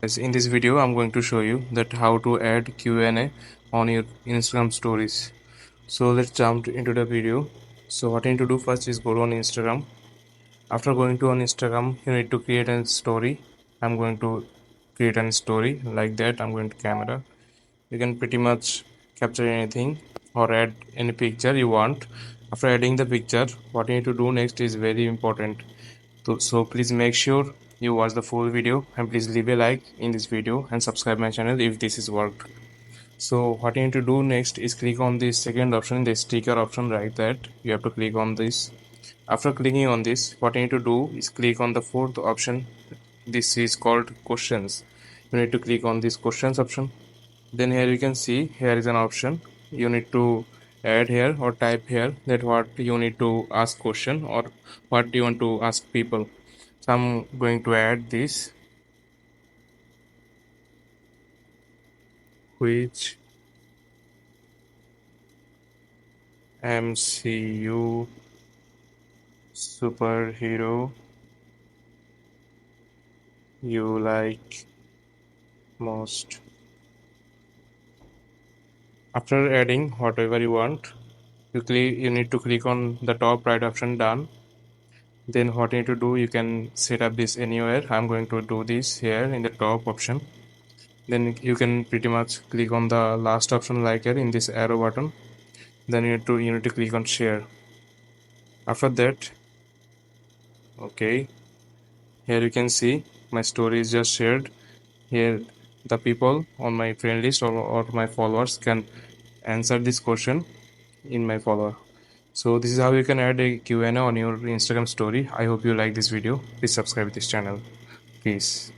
Yes, in this video, I'm going to show you that how to add Q&A on your Instagram stories. So let's jump into the video. So what you need to do first is go on Instagram. After going to on Instagram, you need to create a story. I'm going to create a story like that. I'm going to camera. You can pretty much capture anything or add any picture you want. After adding the picture, what you need to do next is very important. So please make sure you watch the full video and please leave a like in this video and subscribe my channel if this is worked. So what you need to do next is click on the second option, the sticker option, right? That you have to click on this. After clicking on this, what you need to do is click on the fourth option. This is called questions. You need to click on this questions option. Then here you can see here is an option. You need to add here or type here that what you need to ask question or what you want to ask people. So I'm going to add this. Which MCU superhero you like most? After adding whatever you want, you need to click on the top right option, done. Then what you need to do, you can set up this anywhere. I'm going to do this here in the top option. Then you can pretty much click on the last option like here in this arrow button. Then you need to click on share. After that, okay, here you can see my story is just shared. Here the people on my friend list or my followers can answer this question in my follower. So this is how you can add a Q&A on your Instagram story. I hope you like this video. Please subscribe this channel. Peace.